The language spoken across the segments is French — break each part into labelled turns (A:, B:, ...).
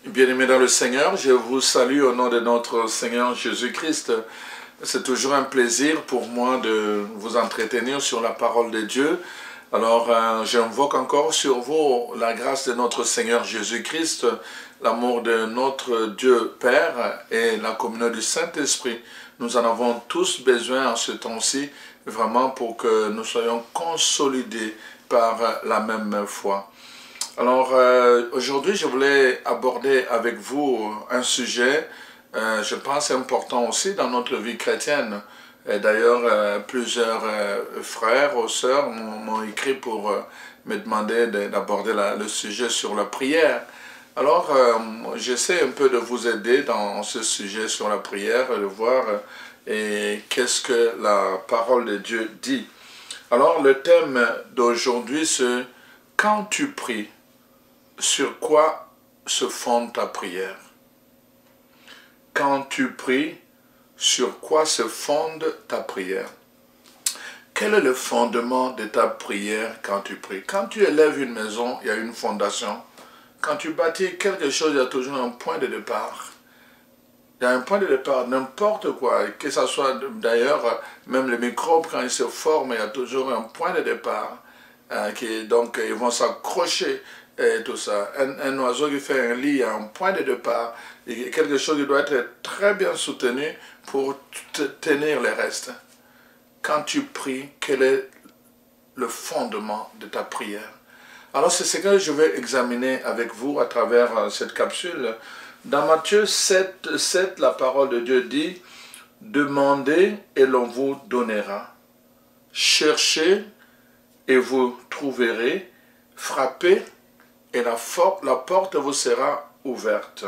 A: Bien-aimés dans le Seigneur, je vous salue au nom de notre Seigneur Jésus-Christ. C'est toujours un plaisir pour moi de vous entretenir sur la parole de Dieu. Alors, j'invoque encore sur vous la grâce de notre Seigneur Jésus-Christ, l'amour de notre Dieu Père et la communion du Saint-Esprit. Nous en avons tous besoin en ce temps-ci, vraiment pour que nous soyons consolidés par la même foi. Alors, aujourd'hui, je voulais aborder avec vous un sujet, je pense, important aussi dans notre vie chrétienne. D'ailleurs, plusieurs frères ou sœurs m'ont écrit pour me demander d'aborder le sujet sur la prière. Alors, j'essaie un peu de vous aider dans ce sujet sur la prière, de voir qu'est-ce que la parole de Dieu dit. Alors, le thème d'aujourd'hui, c'est « Quand tu pries ». Sur quoi se fonde ta prière? Quand tu pries, sur quoi se fonde ta prière? Quel est le fondement de ta prière quand tu pries? Quand tu élèves une maison, il y a une fondation. Quand tu bâtis quelque chose, il y a toujours un point de départ. Il y a un point de départ, n'importe quoi, que ce soit d'ailleurs, même les microbes, quand ils se forment, il y a toujours un point de départ. Donc, ils vont s'accrocher. Et tout ça. Un oiseau qui fait un lit a un point de départ, et quelque chose qui doit être très bien soutenu pour tenir le reste. Quand tu pries, quel est le fondement de ta prière? Alors c'est ce que je vais examiner avec vous à travers cette capsule. Dans Matthieu 7, la parole de Dieu dit « Demandez et l'on vous donnera. Cherchez et vous trouverez. Frappez et la porte vous sera ouverte. »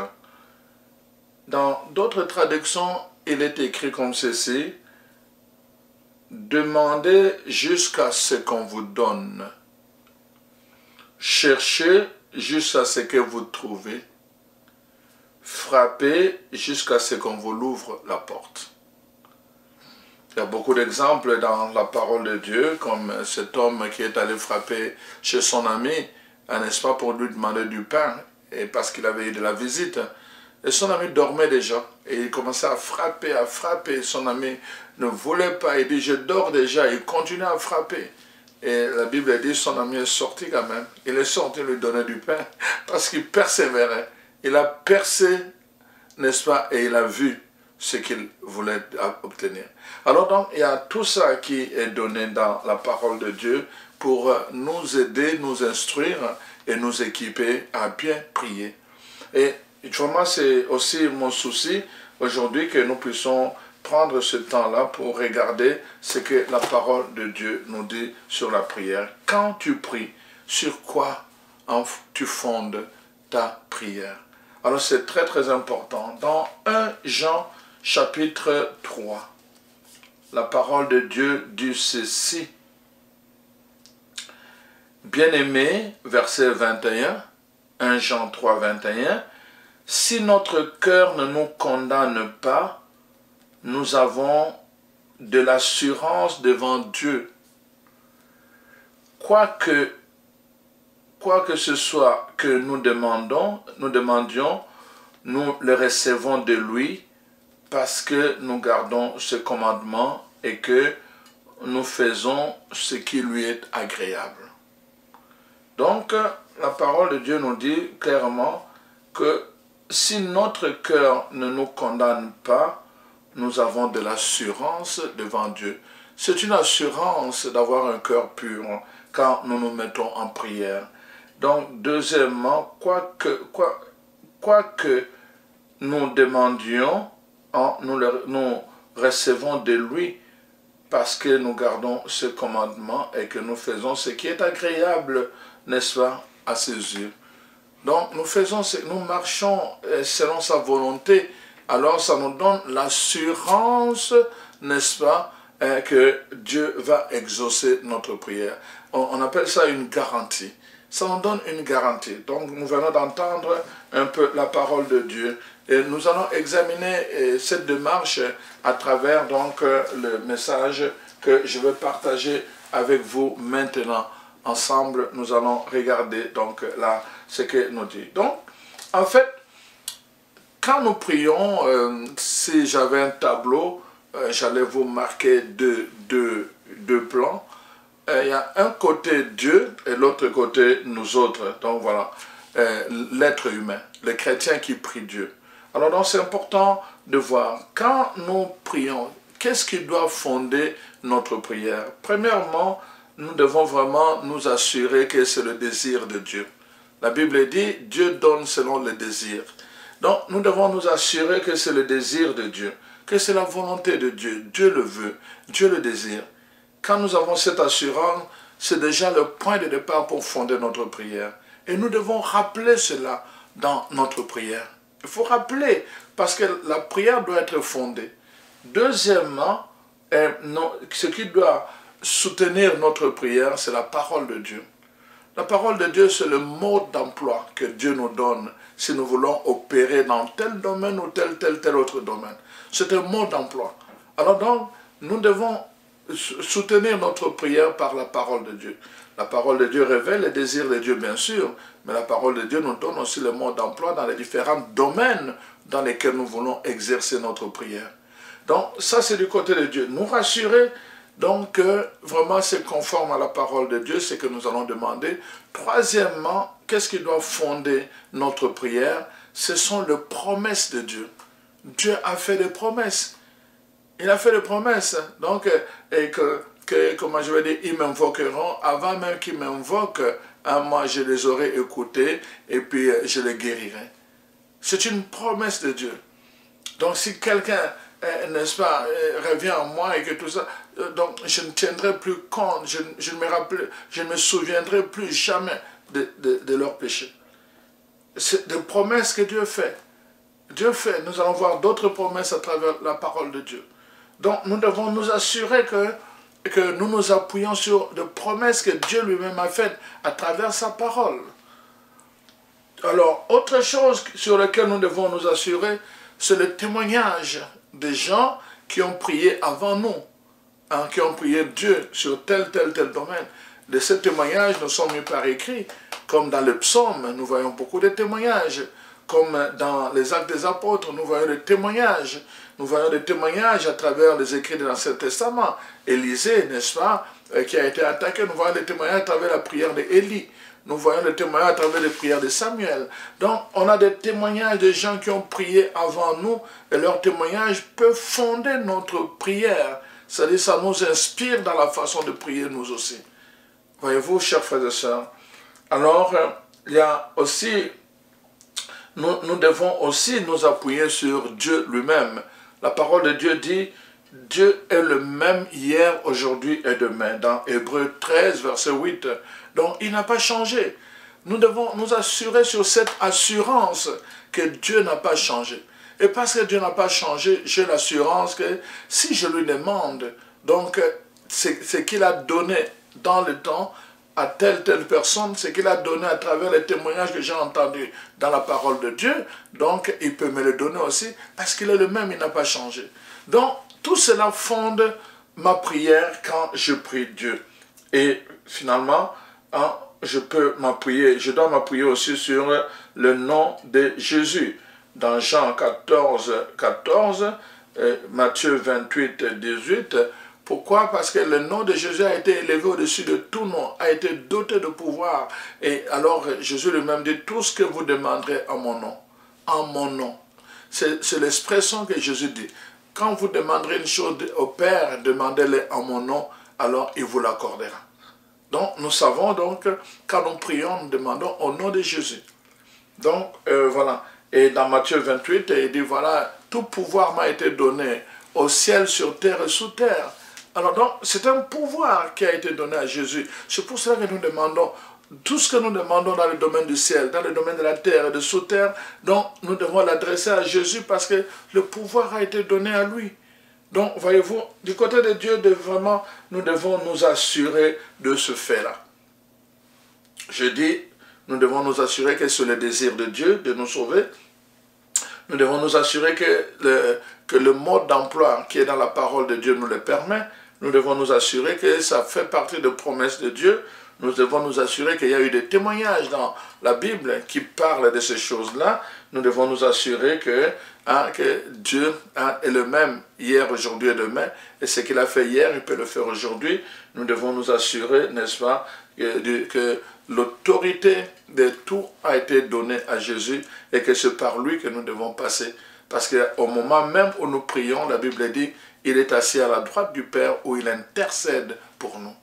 A: Dans d'autres traductions, il est écrit comme ceci, « Demandez jusqu'à ce qu'on vous donne. Cherchez jusqu'à ce que vous trouvez. Frappez jusqu'à ce qu'on vous ouvre la porte. » Il y a beaucoup d'exemples dans la parole de Dieu, comme cet homme qui est allé frapper chez son ami, n'est-ce pas, pour lui demander du pain, et parce qu'il avait eu de la visite. Et son ami dormait déjà, et il commençait à frapper. Son ami ne voulait pas, il dit « je dors déjà », il continuait à frapper. Et la Bible dit, son ami est sorti quand même. Il est sorti lui donner du pain, parce qu'il persévérait. Il a percé, n'est-ce pas, et il a vu ce qu'il voulait obtenir. Alors donc, il y a tout ça qui est donné dans la parole de Dieu, pour nous aider, nous instruire et nous équiper à bien prier. Et vraiment, c'est aussi mon souci aujourd'hui que nous puissions prendre ce temps-là pour regarder ce que la parole de Dieu nous dit sur la prière. Quand tu pries, sur quoi tu fondes ta prière? Alors c'est très très important. Dans 1 Jean chapitre 3, la parole de Dieu dit ceci. Bien-aimé, verset 21, 1 Jean 3, 21, « Si notre cœur ne nous condamne pas, nous avons de l'assurance devant Dieu. Quoi que ce soit que nous demandions, nous le recevons de lui parce que nous gardons ce commandement et que nous faisons ce qui lui est agréable. » Donc, la parole de Dieu nous dit clairement que si notre cœur ne nous condamne pas, nous avons de l'assurance devant Dieu. C'est une assurance d'avoir un cœur pur quand nous nous mettons en prière. Donc, deuxièmement, quoi que nous demandions, nous recevons de lui parce que nous gardons ce commandement et que nous faisons ce qui est agréable, n'est-ce pas, à ses yeux. Donc, nous marchons selon sa volonté. Alors, ça nous donne l'assurance, n'est-ce pas, que Dieu va exaucer notre prière. On appelle ça une garantie. Ça nous donne une garantie. Donc nous venons d'entendre un peu la parole de Dieu. Et nous allons examiner cette démarche à travers donc le message que je vais partager avec vous maintenant. Ensemble, nous allons regarder donc là ce que nous dit. Donc, en fait, quand nous prions, si j'avais un tableau, j'allais vous marquer deux plans. Il y a un côté Dieu et l'autre côté nous autres. Donc voilà, l'être humain, le chrétien qui prie Dieu. Alors donc c'est important de voir, quand nous prions, qu'est-ce qui doit fonder notre prière? Premièrement, nous devons vraiment nous assurer que c'est le désir de Dieu. La Bible dit, Dieu donne selon le désir. Donc nous devons nous assurer que c'est le désir de Dieu, que c'est la volonté de Dieu. Dieu le veut, Dieu le désire. Quand nous avons cette assurance, c'est déjà le point de départ pour fonder notre prière. Et nous devons rappeler cela dans notre prière. Il faut rappeler, parce que la prière doit être fondée. Deuxièmement, ce qui doit soutenir notre prière, c'est la parole de Dieu. La parole de Dieu, c'est le mode d'emploi que Dieu nous donne si nous voulons opérer dans tel domaine ou tel autre domaine. C'est un mode d'emploi. Alors donc, nous devons soutenir notre prière par la parole de Dieu. La parole de Dieu révèle les désirs de Dieu, bien sûr, mais la parole de Dieu nous donne aussi le mode d'emploi dans les différents domaines dans lesquels nous voulons exercer notre prière. Donc, ça, c'est du côté de Dieu. Nous rassurer, donc, que vraiment c'est conforme à la parole de Dieu, c'est que nous allons demander. Troisièmement, qu'est-ce qui doit fonder notre prière? Ce sont les promesses de Dieu. Dieu a fait des promesses. Il a fait des promesses. Donc, comment je vais dire, ils m'invoqueront. Avant même qu'ils m'invoquent, moi je les aurai écoutés et puis je les guérirai. C'est une promesse de Dieu. Donc, si quelqu'un, n'est-ce pas, revient à moi et que tout ça, donc je ne tiendrai plus compte, je ne me souviendrai plus jamais de leurs péchés. C'est des promesses que Dieu fait. Dieu fait. Nous allons voir d'autres promesses à travers la parole de Dieu. Donc, nous devons nous assurer que nous nous appuyons sur des promesses que Dieu lui-même a faites à travers sa parole. Alors, autre chose sur laquelle nous devons nous assurer, c'est le témoignage des gens qui ont prié avant nous, hein, qui ont prié Dieu sur tel domaine. De ces témoignages nous sont mis par écrit, comme dans le psaume, nous voyons beaucoup de témoignages. Comme dans les Actes des Apôtres, nous voyons des témoignages. Nous voyons des témoignages à travers les écrits de l'Ancien Testament. Élisée, n'est-ce pas, qui a été attaqué. Nous voyons des témoignages à travers la prière d'Élie. Nous voyons des témoignages à travers les prières de Samuel. Donc, on a des témoignages de gens qui ont prié avant nous. Et leurs témoignages peuvent fonder notre prière. C'est-à-dire, ça nous inspire dans la façon de prier nous aussi. Voyez-vous, chers frères et sœurs. Alors, il y a aussi... Nous devons aussi nous appuyer sur Dieu lui-même. La parole de Dieu dit, Dieu est le même hier, aujourd'hui et demain. Dans Hébreux 13, verset 8. Donc, il n'a pas changé. Nous devons nous assurer sur cette assurance que Dieu n'a pas changé. Et parce que Dieu n'a pas changé, j'ai l'assurance que si je lui demande, donc, ce qu'il a donné dans le temps, à telle personne, ce qu'il a donné à travers les témoignages que j'ai entendus dans la parole de Dieu, donc il peut me le donner aussi, parce qu'il est le même, il n'a pas changé. Donc, tout cela fonde ma prière quand je prie Dieu. Et finalement, hein, je dois m'appuyer aussi sur le nom de Jésus. Dans Jean 14, Matthieu 28, 18, pourquoi? Parce que le nom de Jésus a été élevé au-dessus de tout nom, a été doté de pouvoir. Et alors Jésus lui-même dit, tout ce que vous demanderez en mon nom. C'est l'expression que Jésus dit. Quand vous demanderez une chose au Père, demandez-le en mon nom, alors il vous l'accordera. Donc nous savons donc, quand nous prions, nous demandons au nom de Jésus. Donc voilà. Et dans Matthieu 28, il dit, voilà, tout pouvoir m'a été donné au ciel, sur terre et sous terre. Alors donc, c'est un pouvoir qui a été donné à Jésus. C'est pour cela que nous demandons, tout ce que nous demandons dans le domaine du ciel, dans le domaine de la terre et de sous terre, donc nous devons l'adresser à Jésus parce que le pouvoir a été donné à lui. Donc, voyez-vous, du côté de Dieu, vraiment, nous devons nous assurer de ce fait-là. Je dis, nous devons nous assurer que c'est le désir de Dieu de nous sauver. Nous devons nous assurer que le mode d'emploi qui est dans la parole de Dieu nous le permet. Nous devons nous assurer que ça fait partie des promesses de Dieu. Nous devons nous assurer qu'il y a eu des témoignages dans la Bible qui parlent de ces choses-là. Nous devons nous assurer que Dieu est le même hier, aujourd'hui et demain. Et ce qu'il a fait hier, il peut le faire aujourd'hui. Nous devons nous assurer, n'est-ce pas, que l'autorité de tout a été donnée à Jésus et que c'est par lui que nous devons passer. Parce qu'au moment même où nous prions, la Bible dit, il est assis à la droite du Père où il intercède pour nous.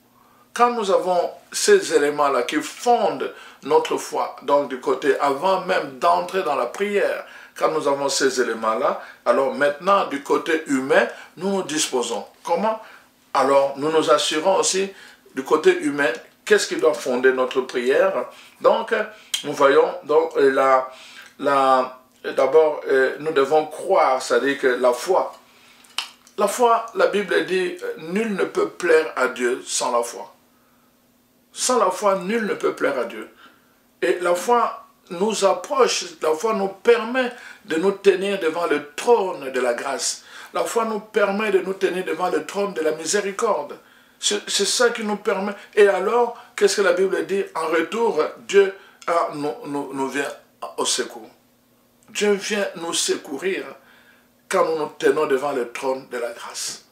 A: Quand nous avons ces éléments-là qui fondent notre foi, donc du côté, avant même d'entrer dans la prière, quand nous avons ces éléments-là, alors maintenant, du côté humain, nous nous disposons. Comment? Alors, nous nous assurons aussi, du côté humain, qu'est-ce qui doit fonder notre prière? Donc, nous voyons, donc, d'abord, nous devons croire, c'est-à-dire que la foi, la Bible dit, nul ne peut plaire à Dieu sans la foi. Sans la foi, nul ne peut plaire à Dieu. Et la foi nous approche, la foi nous permet de nous tenir devant le trône de la grâce. La foi nous permet de nous tenir devant le trône de la miséricorde. C'est ça qui nous permet. Et alors, qu'est-ce que la Bible dit? En retour, Dieu nous vient au secours. Dieu vient nous secourir quand nous nous tenons devant le trône de la grâce.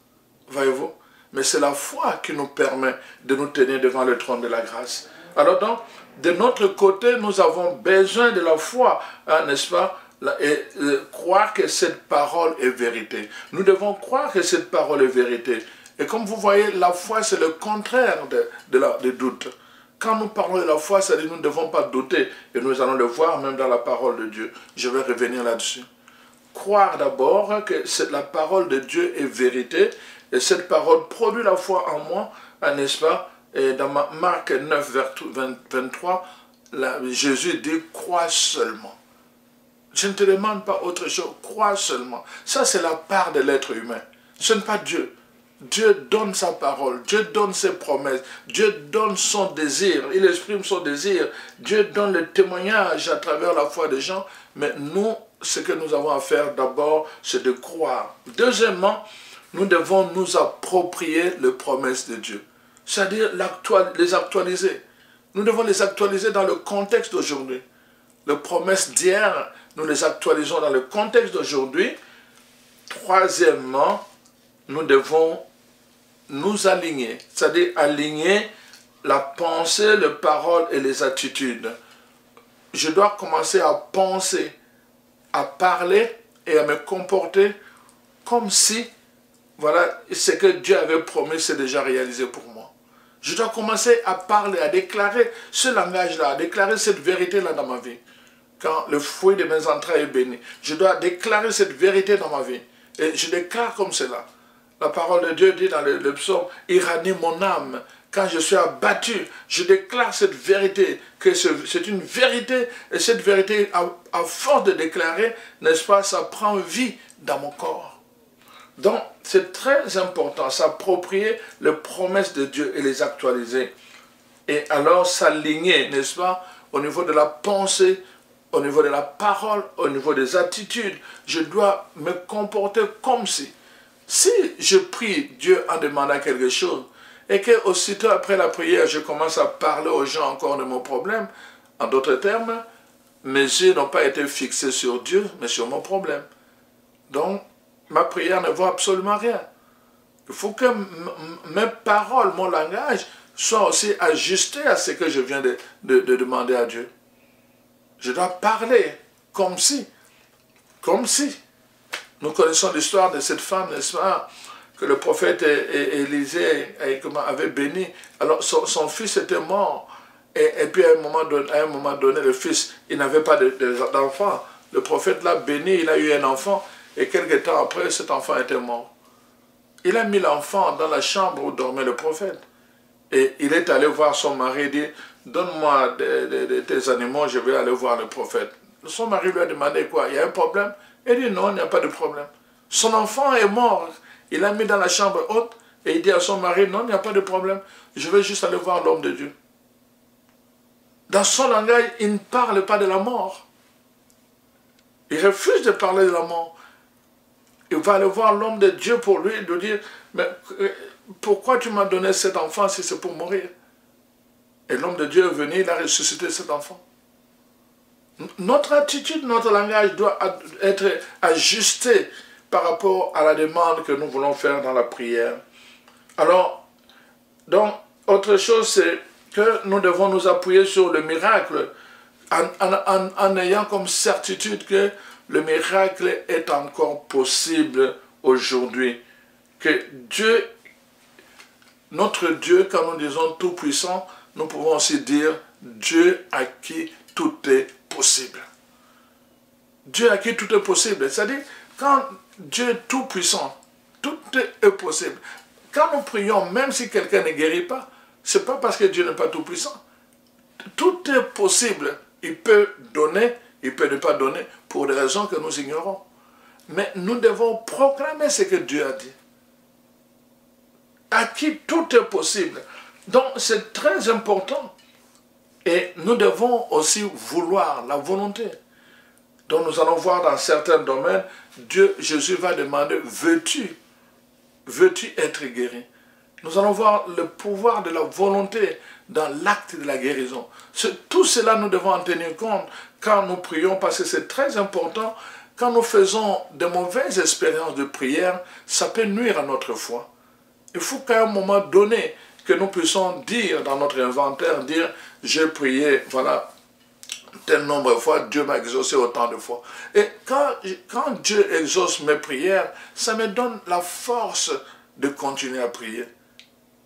A: Voyez-vous? Mais c'est la foi qui nous permet de nous tenir devant le trône de la grâce. Alors donc, de notre côté, nous avons besoin de la foi, n'est-ce pas? Et croire que cette parole est vérité. Nous devons croire que cette parole est vérité. Et comme vous voyez, la foi, c'est le contraire du doute. Quand nous parlons de la foi, c'est-à-dire que nous ne devons pas douter. Et nous allons le voir même dans la parole de Dieu. Je vais revenir là-dessus. Croire d'abord que la parole de Dieu est vérité. Et cette parole produit la foi en moi, n'est-ce pas? Et dans Marc 9, 23, Jésus dit « crois seulement ». Je ne te demande pas autre chose, crois seulement. Ça, c'est la part de l'être humain. Ce n'est pas Dieu. Dieu donne sa parole, Dieu donne ses promesses, Dieu donne son désir, il exprime son désir. Dieu donne le témoignage à travers la foi des gens. Mais nous, ce que nous avons à faire d'abord, c'est de croire. Deuxièmement, nous devons nous approprier les promesses de Dieu. C'est-à-dire les actualiser. Nous devons les actualiser dans le contexte d'aujourd'hui. Les promesses d'hier, nous les actualisons dans le contexte d'aujourd'hui. Troisièmement, nous devons nous aligner. C'est-à-dire aligner la pensée, les paroles et les attitudes. Je dois commencer à penser, à parler et à me comporter comme si voilà, ce que Dieu avait promis, c'est déjà réalisé pour moi. Je dois commencer à parler, à déclarer ce langage-là, à déclarer cette vérité-là dans ma vie. Quand le fruit de mes entrailles est béni, je dois déclarer cette vérité dans ma vie. Et je déclare comme cela. La parole de Dieu dit dans le psaume, « Il ranime mon âme. » Quand je suis abattu, je déclare cette vérité, que c'est une vérité. Et cette vérité, à force de déclarer, n'est-ce pas, ça prend vie dans mon corps. Donc, c'est très important, s'approprier les promesses de Dieu et les actualiser. Et alors s'aligner, n'est-ce pas, au niveau de la pensée, au niveau de la parole, au niveau des attitudes. Je dois me comporter comme si je prie Dieu en demandant quelque chose, et que aussitôt après la prière, je commence à parler aux gens encore de mon problème, en d'autres termes, mes yeux n'ont pas été fixés sur Dieu, mais sur mon problème. Donc, ma prière ne vaut absolument rien. Il faut que mes paroles, mon langage, soient aussi ajustés à ce que je viens de demander à Dieu. Je dois parler comme si. Nous connaissons l'histoire de cette femme, n'est-ce pas, que le prophète Élisée avait béni. Alors son fils était mort. Et puis à un moment donné, le fils, il n'avait pas d'enfant. Le prophète l'a béni, il a eu un enfant. Et quelques temps après, cet enfant était mort. Il a mis l'enfant dans la chambre où dormait le prophète. Et il est allé voir son mari et dit, donne-moi tes animaux, je vais aller voir le prophète. Son mari lui a demandé quoi, il y a un problème? Il dit non, il n'y a pas de problème. Son enfant est mort. Il l'a mis dans la chambre haute et il dit à son mari, non, il n'y a pas de problème, je vais juste aller voir l'homme de Dieu. Dans son langage, il ne parle pas de la mort. Il refuse de parler de la mort. Il va aller voir l'homme de Dieu pour lui, de dire, mais pourquoi tu m'as donné cet enfant si c'est pour mourir? Et l'homme de Dieu est venu, il a ressuscité cet enfant. Notre attitude, notre langage doit être ajusté par rapport à la demande que nous voulons faire dans la prière. Alors, donc, autre chose, c'est que nous devons nous appuyer sur le miracle en ayant comme certitude que le miracle est encore possible aujourd'hui. Que Dieu, notre Dieu, quand nous disons tout-puissant, nous pouvons aussi dire Dieu à qui tout est possible. Dieu à qui tout est possible. C'est-à-dire, quand Dieu est tout-puissant, tout est possible. Quand nous prions, même si quelqu'un ne guérit pas, ce n'est pas parce que Dieu n'est pas tout-puissant. Tout est possible. Il peut donner, il peut ne pas donner, pour des raisons que nous ignorons. Mais nous devons proclamer ce que Dieu a dit. À qui tout est possible. Donc c'est très important. Et nous devons aussi vouloir la volonté. Donc nous allons voir dans certains domaines, Jésus va demander, veux-tu être guéri? Nous allons voir le pouvoir de la volonté dans l'acte de la guérison. Tout cela, nous devons en tenir compte quand nous prions, parce que c'est très important. Quand nous faisons de mauvaises expériences de prière, ça peut nuire à notre foi. Il faut qu'à un moment donné, que nous puissions dire dans notre inventaire, dire, j'ai prié, voilà, tel nombre de fois, Dieu m'a exaucé autant de fois. Et quand Dieu exauce mes prières, ça me donne la force de continuer à prier.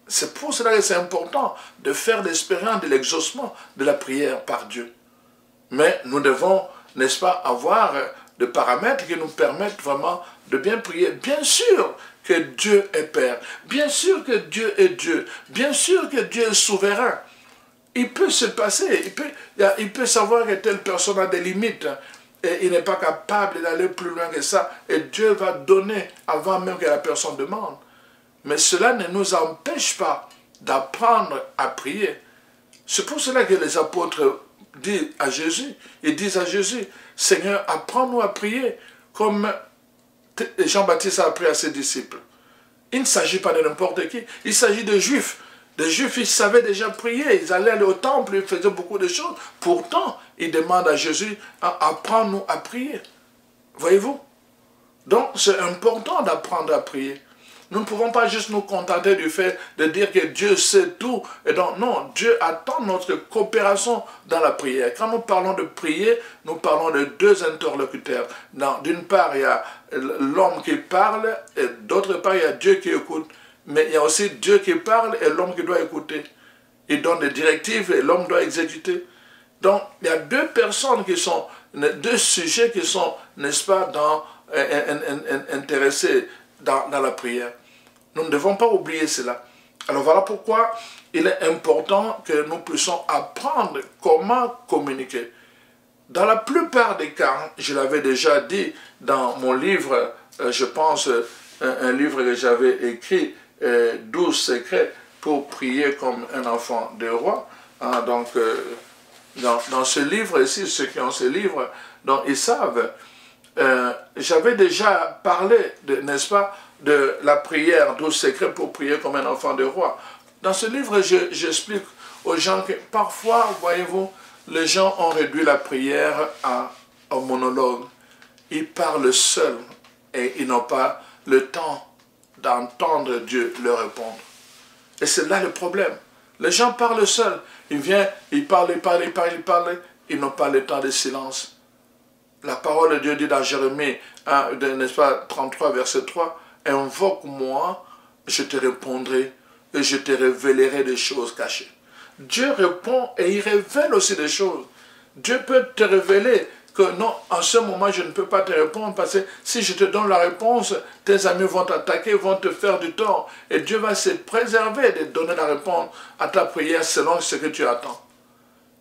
A: C'est pour cela que c'est important de faire l'expérience de l'exaucement de la prière par Dieu. Mais nous devons, n'est-ce pas, avoir des paramètres qui nous permettent vraiment de bien prier. Bien sûr que Dieu est Père, bien sûr que Dieu est Dieu, bien sûr que Dieu est souverain. Il peut se passer, il peut savoir que telle personne a des limites et il n'est pas capable d'aller plus loin que ça. Et Dieu va donner avant même que la personne demande. Mais cela ne nous empêche pas d'apprendre à prier. C'est pour cela que les apôtres disent à Jésus, Seigneur, apprends-nous à prier comme Jean-Baptiste a appris à ses disciples. Il ne s'agit pas de n'importe qui, il s'agit de Juifs. Les Juifs, ils savaient déjà prier, ils allaient aller au temple, ils faisaient beaucoup de choses. Pourtant, ils demandent à Jésus, apprends-nous à prier. Voyez-vous? Donc, c'est important d'apprendre à prier. Nous ne pouvons pas juste nous contenter du fait de dire que Dieu sait tout. Et donc, non, Dieu attend notre coopération dans la prière. Quand nous parlons de prier, nous parlons de deux interlocuteurs. D'une part, il y a l'homme qui parle, et d'autre part, il y a Dieu qui écoute. Mais il y a aussi Dieu qui parle et l'homme qui doit écouter. Il donne des directives et l'homme doit exécuter. Donc, il y a deux personnes qui sont, deux sujets qui sont, n'est-ce pas, intéressés dans la prière. Nous ne devons pas oublier cela. Alors voilà pourquoi il est important que nous puissions apprendre comment communiquer. Dans la plupart des cas, je l'avais déjà dit dans mon livre, je pense, un livre que j'avais écrit, 12 secrets pour prier comme un enfant de roi. Hein, donc, dans ce livre ici, ceux qui ont ce livre, donc ils savent, j'avais déjà parlé, n'est-ce pas, de la prière, 12 secrets pour prier comme un enfant de roi. Dans ce livre, j'explique aux gens que parfois, voyez-vous, les gens ont réduit la prière à un monologue. Ils parlent seuls et ils n'ont pas le temps d'entendre Dieu leur répondre. Et c'est là le problème. Les gens parlent seuls. Ils viennent, ils parlent, ils n'ont pas le temps de silence. La parole de Dieu dit dans Jérémie, n'est-ce pas, 33, verset 3, « Invoque-moi, je te répondrai et je te révélerai des choses cachées. » Dieu répond et il révèle aussi des choses. Dieu peut te révéler que non, en ce moment, je ne peux pas te répondre parce que si je te donne la réponse, tes amis vont t'attaquer, vont te faire du tort. Et Dieu va se préserver de donner la réponse à ta prière selon ce que tu attends.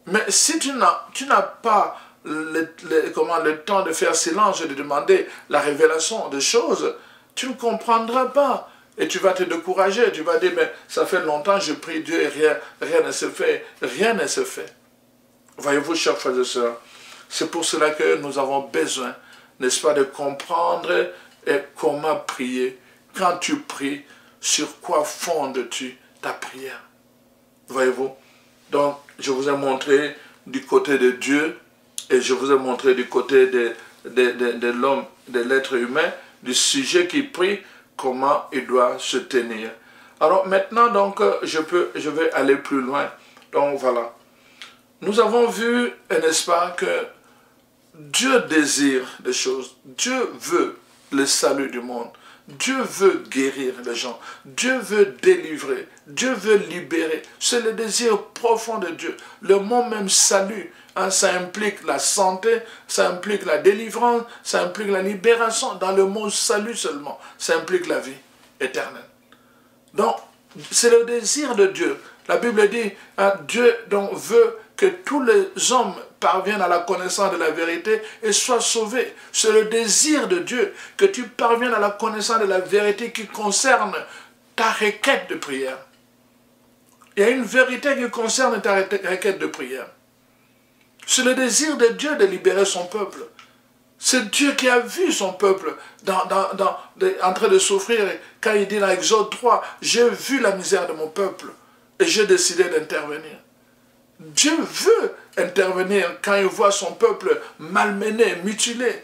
A: Mais si tu n'as pas le temps de faire silence et de demander la révélation des choses, tu ne comprendras pas. Et tu vas te décourager, tu vas dire, mais ça fait longtemps que je prie Dieu et rien ne se fait. Rien ne se fait. Voyez-vous, chers frères et sœurs, c'est pour cela que nous avons besoin, n'est-ce pas, de comprendre comment prier. Quand tu pries, sur quoi fondes-tu ta prière? Voyez-vous? Donc, je vous ai montré du côté de Dieu et je vous ai montré du côté de l'homme, de l'être humain, du sujet qui prie, comment il doit se tenir. Alors maintenant, donc, je vais aller plus loin. Donc, voilà. Nous avons vu, n'est-ce pas, que Dieu désire des choses. Dieu veut le salut du monde. Dieu veut guérir les gens. Dieu veut délivrer. Dieu veut libérer. C'est le désir profond de Dieu. Le mot même salut, hein, ça implique la santé, ça implique la délivrance, ça implique la libération. Dans le mot salut seulement, ça implique la vie éternelle. Donc, c'est le désir de Dieu. La Bible dit, hein, Dieu donc veut que tous les hommes parviennent à la connaissance de la vérité et soient sauvés. C'est le désir de Dieu que tu parviennes à la connaissance de la vérité qui concerne ta requête de prière. Il y a une vérité qui concerne ta requête de prière. C'est le désir de Dieu de libérer son peuple. C'est Dieu qui a vu son peuple en train de souffrir. Quand il dit dans Exode 3, « J'ai vu la misère de mon peuple et j'ai décidé d'intervenir. » Dieu veut intervenir quand il voit son peuple malmené, mutilé.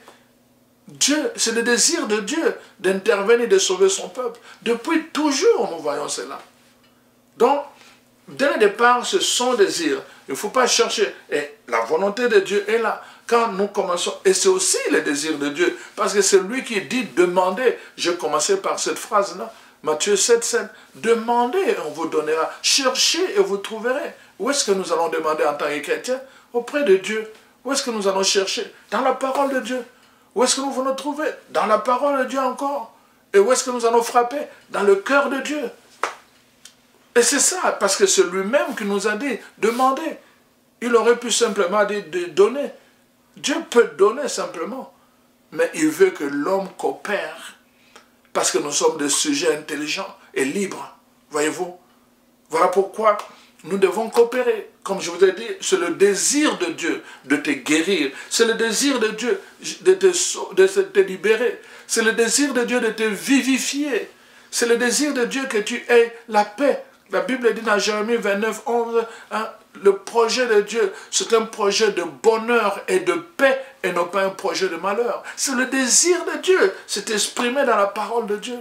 A: Dieu, c'est le désir de Dieu d'intervenir, de sauver son peuple. Depuis toujours, nous voyons cela. Donc, dès le départ, c'est son désir. Il ne faut pas chercher. Et la volonté de Dieu est là. Quand nous commençons, et c'est aussi le désir de Dieu, parce que c'est lui qui dit demandez. Je commençais par cette phrase-là. Matthieu 7, 7. Demandez et on vous donnera. Cherchez et vous trouverez. Où est-ce que nous allons demander en tant que chrétiens? Auprès de Dieu. Où est-ce que nous allons chercher? Dans la parole de Dieu. Où est-ce que nous allons trouver? Dans la parole de Dieu encore. Et où est-ce que nous allons frapper? Dans le cœur de Dieu. Et c'est ça, parce que c'est lui-même qui nous a dit, demandez. Il aurait pu simplement dire, donner. Dieu peut donner simplement. Mais il veut que l'homme coopère. Parce que nous sommes des sujets intelligents et libres. Voyez-vous? Voilà pourquoi nous devons coopérer. Comme je vous ai dit, c'est le désir de Dieu de te guérir. C'est le désir de Dieu de te libérer. C'est le désir de Dieu de te vivifier. C'est le désir de Dieu que tu aies la paix. La Bible dit dans Jérémie 29, 11, hein, le projet de Dieu, c'est un projet de bonheur et de paix et non pas un projet de malheur. C'est le désir de Dieu. C'est exprimé dans la parole de Dieu.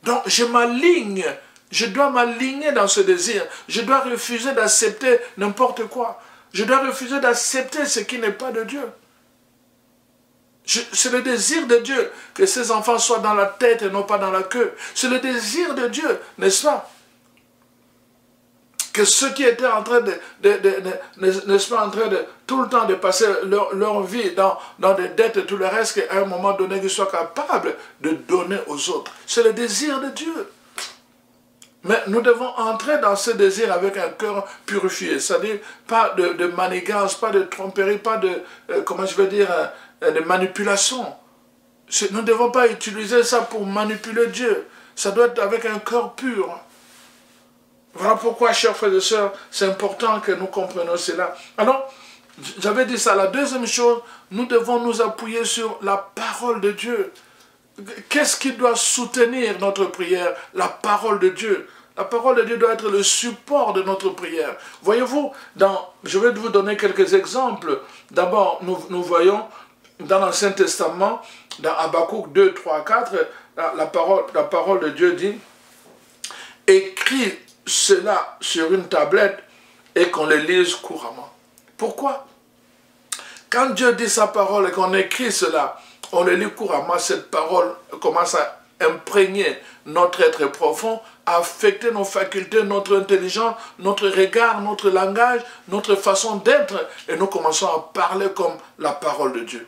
A: Donc, je m'aligne. Je dois m'aligner dans ce désir. Je dois refuser d'accepter n'importe quoi. Je dois refuser d'accepter ce qui n'est pas de Dieu. C'est le désir de Dieu que ces enfants soient dans la tête et non pas dans la queue. C'est le désir de Dieu, n'est-ce pas? Que ceux qui étaient en train n'est-ce pas, en train de tout le temps de passer leur vie dans des dettes et tout le reste, qu'à un moment donné, qu'ils soient capables de donner aux autres. C'est le désir de Dieu. Mais nous devons entrer dans ce désir avec un cœur purifié, c'est-à-dire pas de manigance, pas de tromperie, pas de, comment je vais dire, de manipulation. Nous ne devons pas utiliser ça pour manipuler Dieu. Ça doit être avec un cœur pur. Voilà pourquoi, chers frères et sœurs, c'est important que nous comprenions cela. Alors, j'avais dit ça. La deuxième chose, nous devons nous appuyer sur la parole de Dieu. Qu'est-ce qui doit soutenir notre prière? La parole de Dieu. La parole de Dieu doit être le support de notre prière. Voyez-vous, je vais vous donner quelques exemples. D'abord, nous voyons dans l'Ancien Testament, dans Habakkuk 2, 3, 4, la parole de Dieu dit « Écris cela sur une tablette et qu'on le lise couramment. » Pourquoi? Quand Dieu dit sa parole et qu'on écrit cela, on le lit couramment, cette parole commence à imprégner notre être profond, à affecter nos facultés, notre intelligence, notre regard, notre langage, notre façon d'être, et nous commençons à parler comme la parole de Dieu.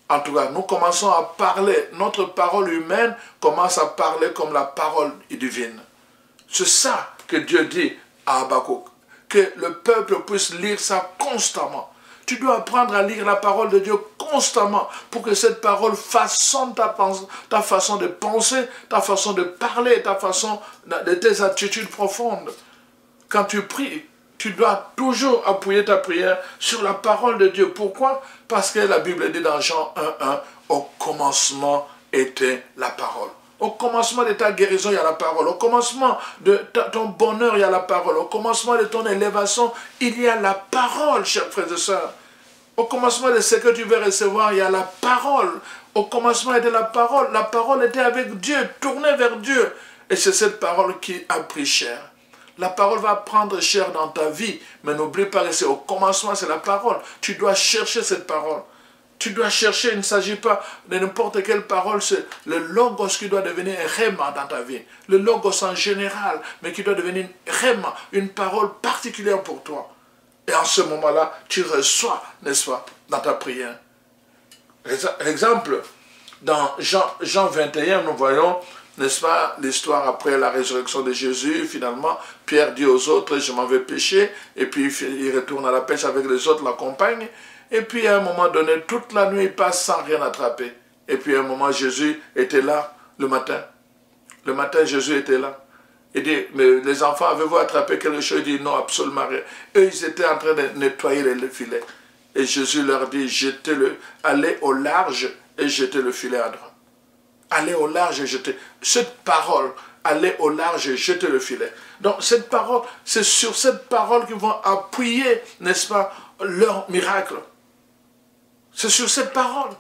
A: En tout cas, nous commençons à parler, notre parole humaine commence à parler comme la parole divine. C'est ça que Dieu dit à Habakkuk, que le peuple puisse lire ça constamment. Tu dois apprendre à lire la parole de Dieu constamment pour que cette parole façonne ta façon de penser, ta façon de parler, ta façon de tes attitudes profondes. Quand tu pries, tu dois toujours appuyer ta prière sur la parole de Dieu. Pourquoi? Parce que la Bible dit dans Jean 1:1, au commencement était la parole. Au commencement de ta guérison, il y a la parole. Au commencement de ton bonheur, il y a la parole. Au commencement de ton élévation, il y a la parole, chers frères et sœurs. Au commencement de ce que tu veux recevoir, il y a la parole. Au commencement était la parole. La parole était avec Dieu, tournée vers Dieu. Et c'est cette parole qui a pris chair. La parole va prendre chair dans ta vie. Mais n'oublie pas que c'est au commencement, c'est la parole. Tu dois chercher cette parole. Tu dois chercher, il ne s'agit pas de n'importe quelle parole, c'est le logos qui doit devenir un rhéma dans ta vie. Le logos en général, mais qui doit devenir un rhéma, une parole particulière pour toi. Et en ce moment-là, tu reçois, n'est-ce pas, dans ta prière. Exemple, dans Jean 21, nous voyons, n'est-ce pas, l'histoire après la résurrection de Jésus. Finalement, Pierre dit aux autres, je m'en vais pêcher, et puis il retourne à la pêche avec les autres, l'accompagnent. Et puis à un moment donné, toute la nuit, il passe sans rien attraper. Et puis à un moment, Jésus était là le matin. Le matin, Jésus était là. Il dit, mais les enfants, avez-vous attrapé quelque chose? Il dit, non, absolument rien. Eux, ils étaient en train de nettoyer le filet. Et Jésus leur dit, allez au large et jetez le filet à droite. Allez au large et jetez. Cette parole, allez au large et jetez le filet. Donc cette parole, c'est sur cette parole qu'ils vont appuyer, n'est-ce pas, leur miracle. C'est sur cette parole.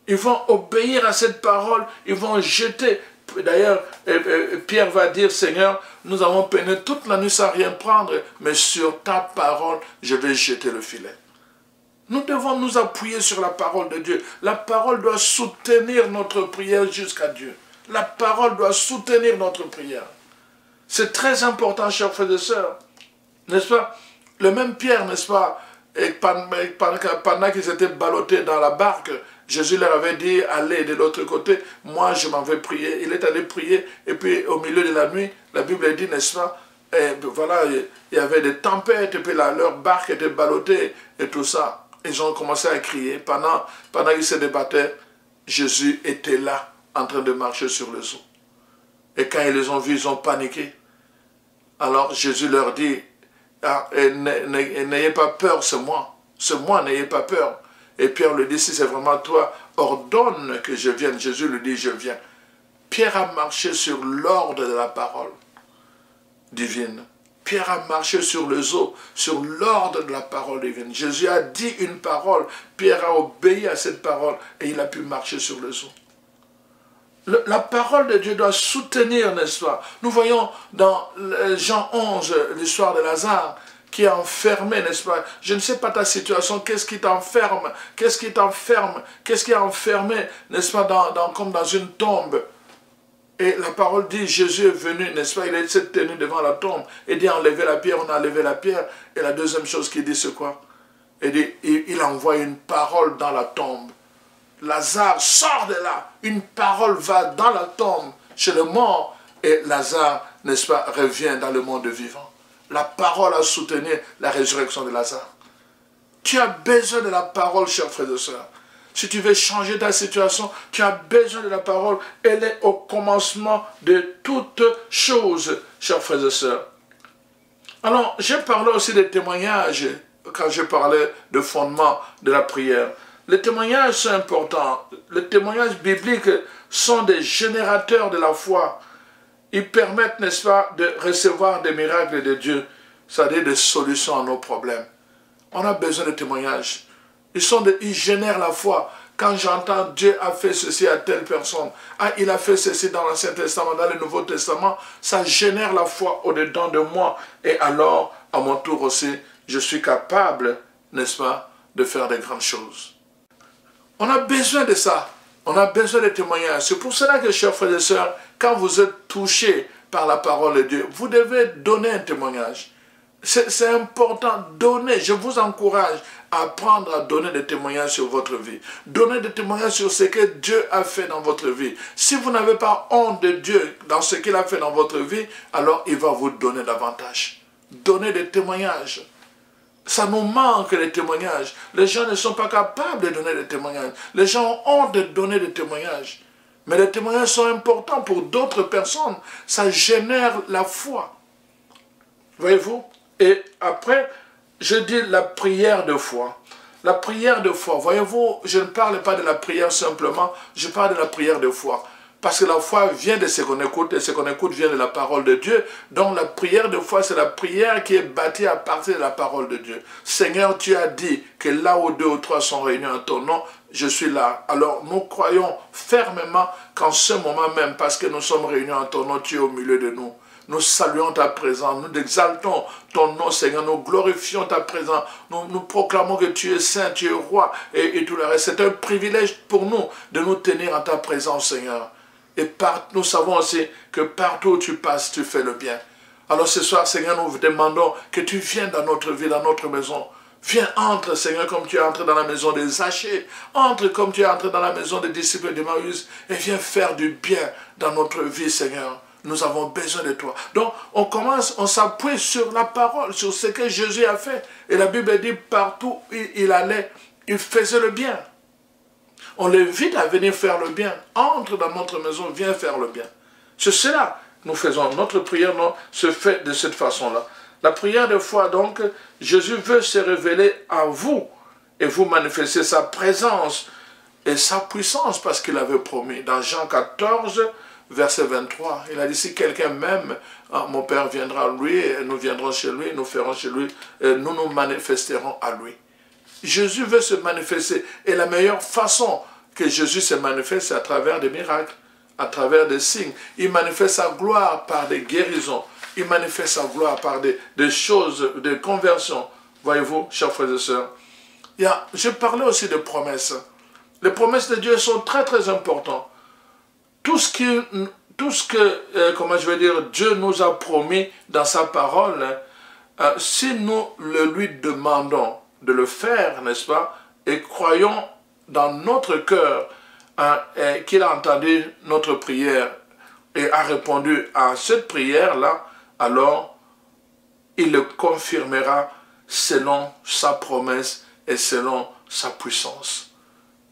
A: Ils vont obéir à cette parole, ils vont jeter. D'ailleurs, Pierre va dire, Seigneur, nous avons peiné toute la nuit sans rien prendre, mais sur ta parole, je vais jeter le filet. Nous devons nous appuyer sur la parole de Dieu. La parole doit soutenir notre prière jusqu'à Dieu. La parole doit soutenir notre prière. C'est très important, chers frères et sœurs. N'est-ce pas? Le même Pierre, n'est-ce pas? Et pendant qu'ils étaient ballottés dans la barque, Jésus leur avait dit, allez de l'autre côté, moi je m'en vais prier. Il est allé prier, et puis au milieu de la nuit, la Bible dit, n'est-ce pas? Et voilà, il y avait des tempêtes, et puis leur barque était ballottée, et tout ça. Ils ont commencé à crier. Pendant qu'ils se débattaient, Jésus était là, en train de marcher sur les eaux. Et quand ils les ont vus, ils ont paniqué. Alors Jésus leur dit, n'ayez pas peur, c'est moi. C'est moi, n'ayez pas peur. Et Pierre lui dit, si c'est vraiment toi, ordonne que je vienne. Jésus lui dit, je viens. Pierre a marché sur l'ordre de la parole divine. Pierre a marché sur les eaux, sur l'ordre de la parole divine. Jésus a dit une parole, Pierre a obéi à cette parole et il a pu marcher sur les eaux. La parole de Dieu doit soutenir, n'est-ce pas? Nous voyons dans Jean 11 l'histoire de Lazare qui est enfermé, n'est-ce pas? Je ne sais pas ta situation, qu'est-ce qui t'enferme? Qu'est-ce qui t'enferme? Qu'est-ce qui est enfermé, n'est-ce pas, comme dans une tombe? Et la parole dit, Jésus est venu, n'est-ce pas? Il s'est tenu devant la tombe. Il dit, enlevez la pierre, on a enlevé la pierre. Et la deuxième chose qu'il dit, c'est quoi? Il dit, il envoie une parole dans la tombe. Lazare sort de là. Une parole va dans la tombe, chez le mort. Et Lazare, n'est-ce pas, revient dans le monde vivant. La parole a soutenu la résurrection de Lazare. Tu as besoin de la parole, chers frères et sœurs. Si tu veux changer ta situation, tu as besoin de la parole. Elle est au commencement de toutes choses, chers frères et sœurs. Alors, j'ai parlé aussi des témoignages, quand je parlais de fondement de la prière. Les témoignages sont importants. Les témoignages bibliques sont des générateurs de la foi. Ils permettent, n'est-ce pas, de recevoir des miracles de Dieu, c'est-à-dire des solutions à nos problèmes. On a besoin de témoignages. Ils génèrent la foi. Quand j'entends Dieu a fait ceci à telle personne, il a fait ceci dans l'Ancien Testament, dans le Nouveau Testament, ça génère la foi au-dedans de moi. Et alors, à mon tour aussi, je suis capable, n'est-ce pas, de faire des grandes choses. On a besoin de ça. On a besoin de témoignages. C'est pour cela que, chers frères et sœurs, quand vous êtes touchés par la parole de Dieu, vous devez donner un témoignage. C'est important, donner. Je vous encourage à apprendre à donner des témoignages sur votre vie. Donner des témoignages sur ce que Dieu a fait dans votre vie. Si vous n'avez pas honte de Dieu dans ce qu'il a fait dans votre vie, alors il va vous donner davantage. Donnez des témoignages. Ça nous manque les témoignages. Les gens ne sont pas capables de donner des témoignages. Les gens ont honte de donner des témoignages. Mais les témoignages sont importants pour d'autres personnes. Ça génère la foi. Voyez-vous? Et après, je dis la prière de foi. La prière de foi. Voyez-vous, je ne parle pas de la prière simplement, je parle de la prière de foi. Parce que la foi vient de ce qu'on écoute, et ce qu'on écoute vient de la parole de Dieu. Donc la prière de foi, c'est la prière qui est bâtie à partir de la parole de Dieu. Seigneur, tu as dit que là où 2 ou 3 sont réunis en ton nom, je suis là. Alors nous croyons fermement qu'en ce moment même, parce que nous sommes réunis en ton nom, tu es au milieu de nous. Nous saluons ta présence, nous exaltons ton nom, Seigneur, nous glorifions ta présence, nous proclamons que tu es saint, tu es roi et tout le reste. C'est un privilège pour nous de nous tenir en ta présence, Seigneur. Et nous savons aussi que partout où tu passes, tu fais le bien. Alors ce soir, Seigneur, nous vous demandons que tu viennes dans notre vie, dans notre maison. Viens, entre, Seigneur, comme tu es entré dans la maison des Zachée. Entre comme tu es entré dans la maison des disciples d'Emmaüs. Et viens faire du bien dans notre vie, Seigneur. Nous avons besoin de toi. Donc, on s'appuie sur la parole, sur ce que Jésus a fait. Et la Bible dit, partout où il allait, il faisait le bien. On l'invite à venir faire le bien. Entre dans notre maison, viens faire le bien. C'est cela. Nous faisons notre prière, non, se fait de cette façon-là. La prière de foi, donc, Jésus veut se révéler à vous et vous manifester sa présence et sa puissance parce qu'il avait promis. Dans Jean 14, verset 23, il a dit, si quelqu'un m'aime, mon Père viendra à lui, et nous viendrons chez lui, nous ferons chez lui, et nous nous manifesterons à lui. Jésus veut se manifester. Et la meilleure façon que Jésus se manifeste, c'est à travers des miracles, à travers des signes. Il manifeste sa gloire par des guérisons. Il manifeste sa gloire par des choses, des conversions. Voyez-vous, chers frères et sœurs. Je parlais aussi de promesses. Les promesses de Dieu sont très très importantes. Tout ce que comment je vais dire, Dieu nous a promis dans sa parole, si nous le lui demandons de le faire, n'est-ce pas, et croyons dans notre cœur qu'il a entendu notre prière et a répondu à cette prière-là, alors il le confirmera selon sa promesse et selon sa puissance.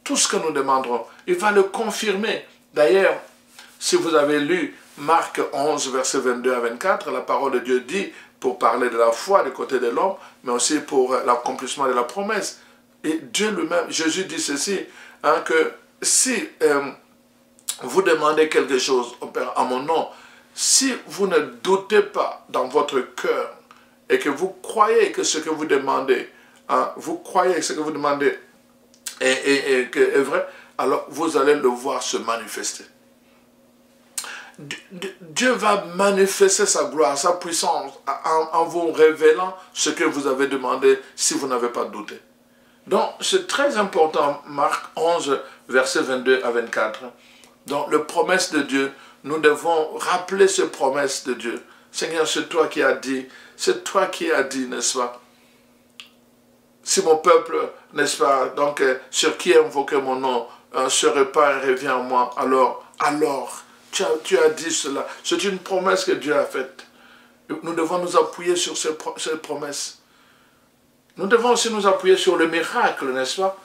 A: Tout ce que nous demanderons, il va le confirmer. D'ailleurs, si vous avez lu Marc 11, verset 22 à 24, la parole de Dieu dit, pour parler de la foi du côté de l'homme, mais aussi pour l'accomplissement de la promesse. Et Dieu lui-même, Jésus dit ceci, hein, que si vous demandez quelque chose au Père à mon nom, si vous ne doutez pas dans votre cœur et que vous croyez que ce que vous demandez, hein, vous croyez que ce que vous demandez est vrai, alors vous allez le voir se manifester. Dieu va manifester sa gloire, sa puissance en vous révélant ce que vous avez demandé si vous n'avez pas douté. Donc c'est très important, Marc 11, versets 22 à 24. Donc les promesses de Dieu, nous devons rappeler ces promesses de Dieu. Seigneur, c'est toi qui as dit, n'est-ce pas? Si mon peuple, n'est-ce pas, donc sur qui invoquer mon nom, se répand et revient à moi, alors, tu as dit cela. C'est une promesse que Dieu a faite. Nous devons nous appuyer sur cette promesse. Nous devons aussi nous appuyer sur le miracle, n'est-ce pas?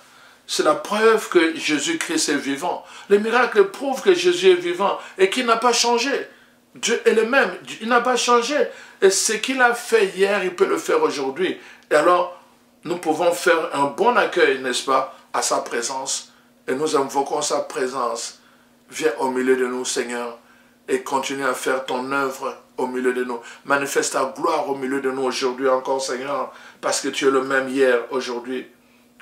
A: C'est la preuve que Jésus-Christ est vivant. Le miracle prouve que Jésus est vivant et qu'il n'a pas changé. Dieu est le même, il n'a pas changé. Et ce qu'il a fait hier, il peut le faire aujourd'hui. Et alors, nous pouvons faire un bon accueil, n'est-ce pas, à sa présence. Et nous invoquons sa présence. Viens au milieu de nous, Seigneur, et continue à faire ton œuvre au milieu de nous. Manifeste ta gloire au milieu de nous aujourd'hui encore, Seigneur, parce que tu es le même hier, aujourd'hui.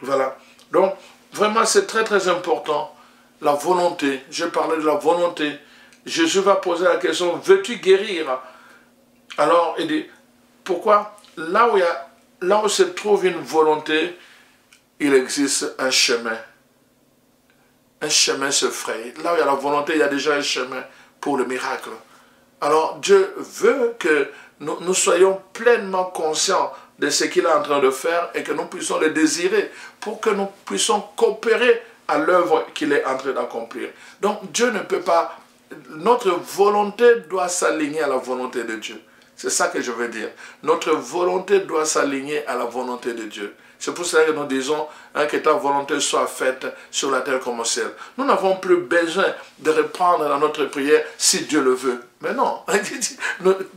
A: Voilà. Donc, vraiment, c'est très, très important. La volonté. Je parlais de la volonté. Jésus va poser la question, veux-tu guérir? Alors, il dit, pourquoi? Là où se trouve une volonté, il existe un chemin. Un chemin se fraye. Là où il y a la volonté, il y a déjà un chemin pour le miracle. Alors Dieu veut que nous soyons pleinement conscients de ce qu'il est en train de faire et que nous puissions le désirer pour que nous puissions coopérer à l'œuvre qu'il est en train d'accomplir. Donc Dieu ne peut pas, notre volonté doit s'aligner à la volonté de Dieu. C'est ça que je veux dire. Notre volonté doit s'aligner à la volonté de Dieu. C'est pour cela que nous disons que ta volonté soit faite sur la terre comme au ciel. Nous n'avons plus besoin de reprendre dans notre prière si Dieu le veut. Mais non.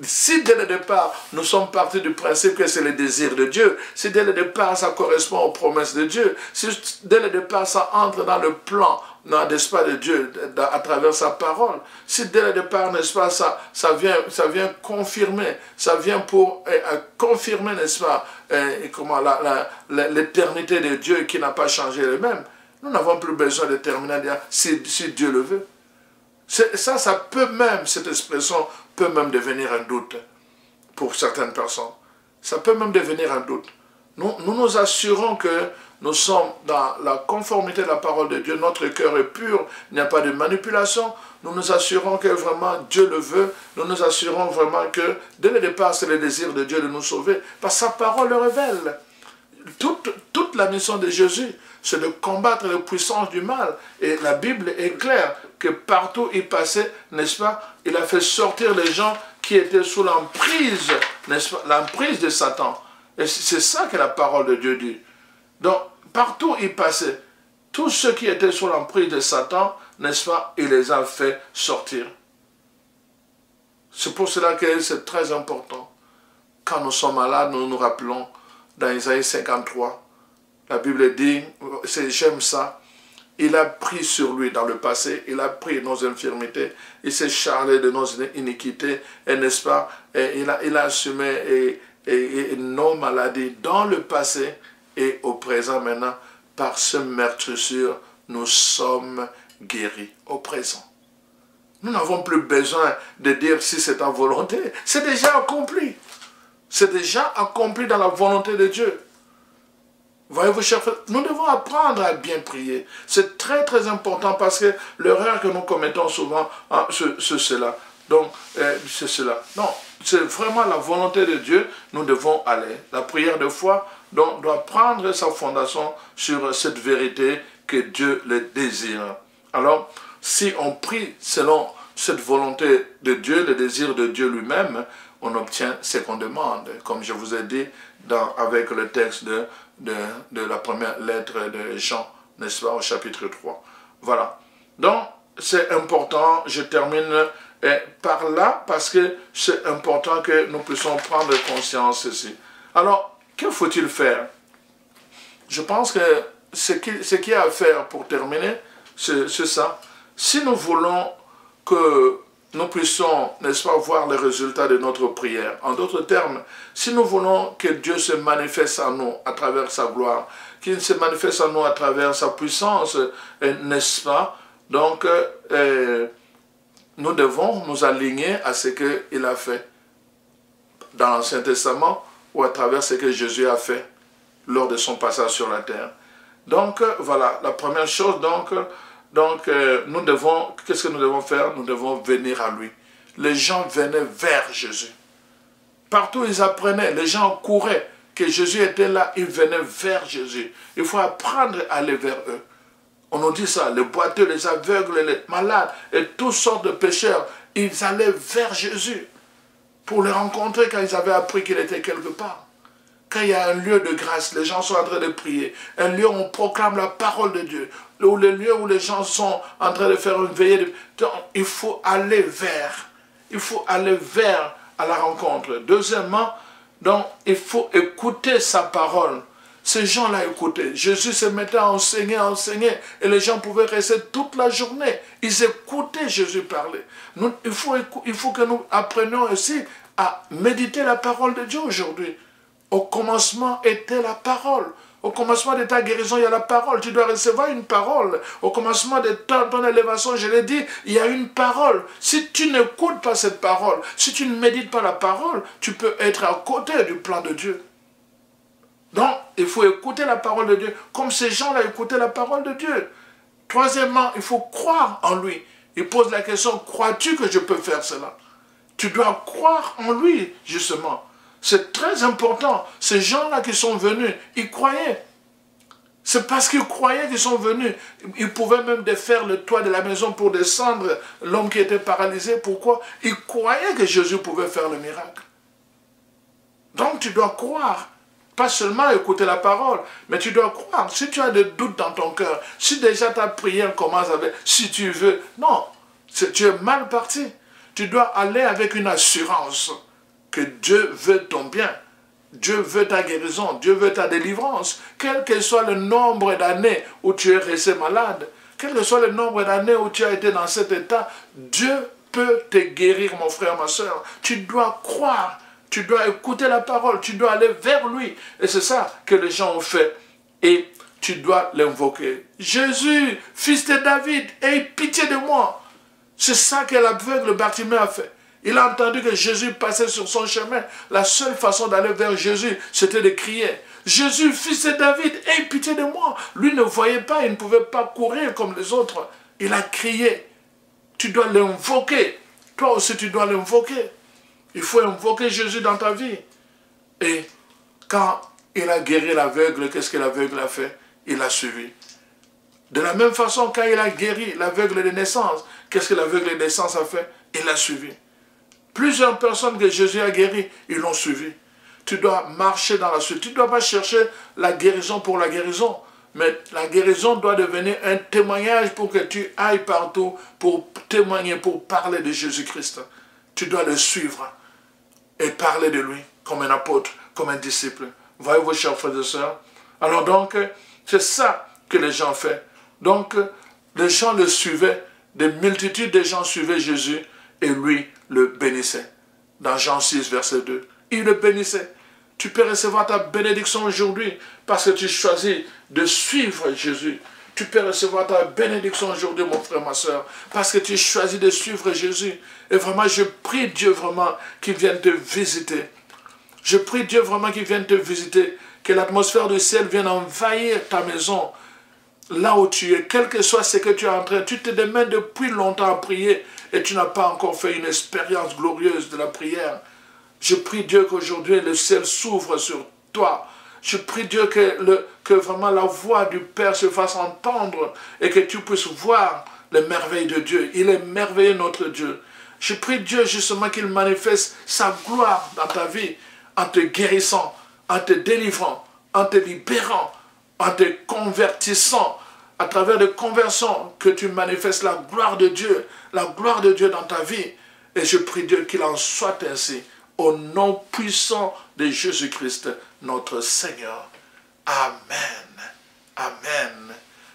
A: Si dès le départ, nous sommes partis du principe que c'est le désir de Dieu, si dès le départ, ça correspond aux promesses de Dieu, si dès le départ, ça entre dans le plan, n'est-ce pas, de Dieu, à travers sa parole, si dès le départ, n'est-ce pas, ça vient confirmer, ça vient pour confirmer, n'est-ce pas, l'éternité de Dieu qui n'a pas changé le même. Nous n'avons plus besoin de terminer à dire si Dieu le veut. Ça peut même, cette expression peut même devenir un doute pour certaines personnes. Ça peut même devenir un doute. Nous nous assurons que nous sommes dans la conformité de la parole de Dieu. Notre cœur est pur, il n'y a pas de manipulation. Nous nous assurons que vraiment Dieu le veut. Nous nous assurons vraiment que dès le départ, c'est le désir de Dieu de nous sauver. Parce que sa parole le révèle. Toute la mission de Jésus, c'est de combattre les puissances du mal. Et la Bible est claire que partout il passait, n'est-ce pas, il a fait sortir les gens qui étaient sous l'emprise, n'est-ce pas, l'emprise de Satan. Et c'est ça que la parole de Dieu dit. Donc, partout il passait, tous ceux qui étaient sous l'emprise de Satan, n'est-ce pas, il les a fait sortir. C'est pour cela que c'est très important. Quand nous sommes malades, nous nous rappelons dans Isaïe 53, la Bible dit, j'aime ça, il a pris sur lui dans le passé, il a pris nos infirmités, il s'est chargé de nos iniquités, et n'est-ce pas, et il a assumé nos maladies dans le passé et au présent maintenant, par ce meurtrissure, nous sommes guéris au présent. Nous n'avons plus besoin de dire si c'est ta volonté, c'est déjà accompli. C'est déjà accompli dans la volonté de Dieu. Voyez-vous, chers frères, nous devons apprendre à bien prier. C'est très très important parce que l'erreur que nous commettons souvent, c'est cela. Donc, c'est cela. Non, c'est vraiment la volonté de Dieu, nous devons aller. La prière de foi donc, doit prendre sa fondation sur cette vérité que Dieu le désire. Alors, si on prie selon cette volonté de Dieu, le désir de Dieu lui-même, on obtient ce qu'on demande, comme je vous ai dit avec le texte de la première lettre de Jean, n'est-ce pas, au chapitre 3. Voilà. Donc, c'est important, je termine par là, parce que c'est important que nous puissions prendre conscience ici. Alors, que faut-il faire? Je pense que ce qu'il y a à faire pour terminer, c'est ça. Si nous voulons que nous puissions, n'est-ce pas, voir les résultats de notre prière. En d'autres termes, si nous voulons que Dieu se manifeste en nous à travers sa gloire, qu'il se manifeste en nous à travers sa puissance, n'est-ce pas, donc nous devons nous aligner à ce qu'il a fait dans l'Ancien Testament ou à travers ce que Jésus a fait lors de son passage sur la terre. Donc, voilà, la première chose, nous devons, qu'est-ce que nous devons faire? Nous devons venir à lui. Les gens venaient vers Jésus. Partout ils apprenaient, les gens couraient, que Jésus était là, ils venaient vers Jésus. Il faut apprendre à aller vers eux. On nous dit ça, les boiteux, les aveugles, les malades, et toutes sortes de pécheurs, ils allaient vers Jésus pour le rencontrer quand ils avaient appris qu'il était quelque part. Quand il y a un lieu de grâce, les gens sont en train de prier. Un lieu où on proclame la parole de Dieu. Ou le lieu où les gens sont en train de faire une veillée. Donc, il faut aller vers. Il faut aller vers à la rencontre. Deuxièmement, donc, il faut écouter sa parole. Ces gens-là écoutaient. Jésus se mettait à enseigner. Et les gens pouvaient rester toute la journée. Ils écoutaient Jésus parler. Il faut que nous apprenions aussi à méditer la parole de Dieu aujourd'hui. Au commencement était la parole. Au commencement de ta guérison, il y a la parole. Tu dois recevoir une parole. Au commencement de ton élévation, je l'ai dit, il y a une parole. Si tu n'écoutes pas cette parole, si tu ne médites pas la parole, tu peux être à côté du plan de Dieu. Donc, il faut écouter la parole de Dieu, comme ces gens-là écoutaient la parole de Dieu. Troisièmement, il faut croire en lui. Il pose la question, crois-tu que je peux faire cela? Tu dois croire en lui, justement. C'est très important. Ces gens-là qui sont venus, ils croyaient. C'est parce qu'ils croyaient qu'ils sont venus. Ils pouvaient même défaire le toit de la maison pour descendre l'homme qui était paralysé. Pourquoi? Ils croyaient que Jésus pouvait faire le miracle. Donc tu dois croire. Pas seulement écouter la parole, mais tu dois croire. Si tu as des doutes dans ton cœur, si déjà ta prière commence avec « si tu veux », non, tu es mal parti. Tu dois aller avec une assurance que Dieu veut ton bien. Dieu veut ta guérison, Dieu veut ta délivrance. Quel que soit le nombre d'années où tu es resté malade, quel que soit le nombre d'années où tu as été dans cet état, Dieu peut te guérir, mon frère, ma soeur. Tu dois croire. Tu dois écouter la parole, tu dois aller vers lui. Et c'est ça que les gens ont fait. Et tu dois l'invoquer. Jésus, fils de David, aie pitié de moi. C'est ça que l'aveugle Bartimée a fait. Il a entendu que Jésus passait sur son chemin. La seule façon d'aller vers Jésus, c'était de crier. Jésus, fils de David, aie pitié de moi. Lui ne voyait pas, il ne pouvait pas courir comme les autres. Il a crié. Tu dois l'invoquer. Toi aussi, tu dois l'invoquer. Il faut invoquer Jésus dans ta vie. Et quand il a guéri l'aveugle, qu'est-ce que l'aveugle a fait? Il a suivi. De la même façon, quand il a guéri l'aveugle de naissance, qu'est-ce que l'aveugle de naissance a fait? Il l'a suivi. Plusieurs personnes que Jésus a guéries, ils l'ont suivi. Tu dois marcher dans la suite. Tu ne dois pas chercher la guérison pour la guérison. Mais la guérison doit devenir un témoignage pour que tu ailles partout pour témoigner, pour parler de Jésus-Christ. Tu dois le suivre et parler de lui comme un apôtre, comme un disciple. Voyez-vous, chers frères et sœurs. Alors donc, c'est ça que les gens font. Donc, les gens le suivaient, des multitudes de gens suivaient Jésus et lui le bénissait. Dans Jean 6, verset 2, il le bénissait. Tu peux recevoir ta bénédiction aujourd'hui parce que tu choisis de suivre Jésus. Tu peux recevoir ta bénédiction aujourd'hui, mon frère, ma soeur, parce que tu choisis de suivre Jésus. Et vraiment, je prie Dieu vraiment qu'il vienne te visiter. Je prie Dieu vraiment qu'il vienne te visiter, que l'atmosphère du ciel vienne envahir ta maison, là où tu es, quel que soit ce que tu es en train. Tu te démènes depuis longtemps à prier et tu n'as pas encore fait une expérience glorieuse de la prière. Je prie Dieu qu'aujourd'hui le ciel s'ouvre sur toi. Je prie Dieu que vraiment la voix du Père se fasse entendre et que tu puisses voir les merveilles de Dieu. Il est merveilleux notre Dieu. Je prie Dieu justement qu'il manifeste sa gloire dans ta vie en te guérissant, en te délivrant, en te libérant, en te convertissant, à travers des conversions que tu manifestes la gloire de Dieu dans ta vie. Et je prie Dieu qu'il en soit ainsi. Au nom puissant de Jésus-Christ, notre Seigneur. Amen. Amen.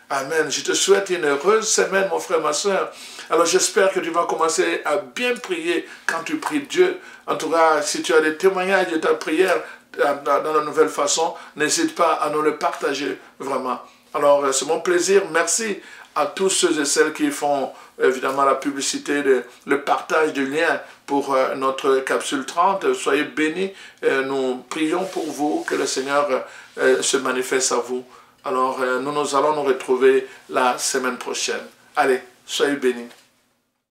A: Amen. Je te souhaite une heureuse semaine, mon frère, ma soeur. Alors j'espère que tu vas commencer à bien prier quand tu pries Dieu. En tout cas, si tu as des témoignages de ta prière dans la nouvelle façon, n'hésite pas à nous le partager vraiment. Alors c'est mon plaisir. Merci à tous ceux et celles qui font évidemment la publicité, le partage du lien pour notre capsule 30. Soyez bénis. Nous prions pour vous, que le Seigneur se manifeste à vous. Alors nous allons nous retrouver la semaine prochaine. Allez, soyez bénis.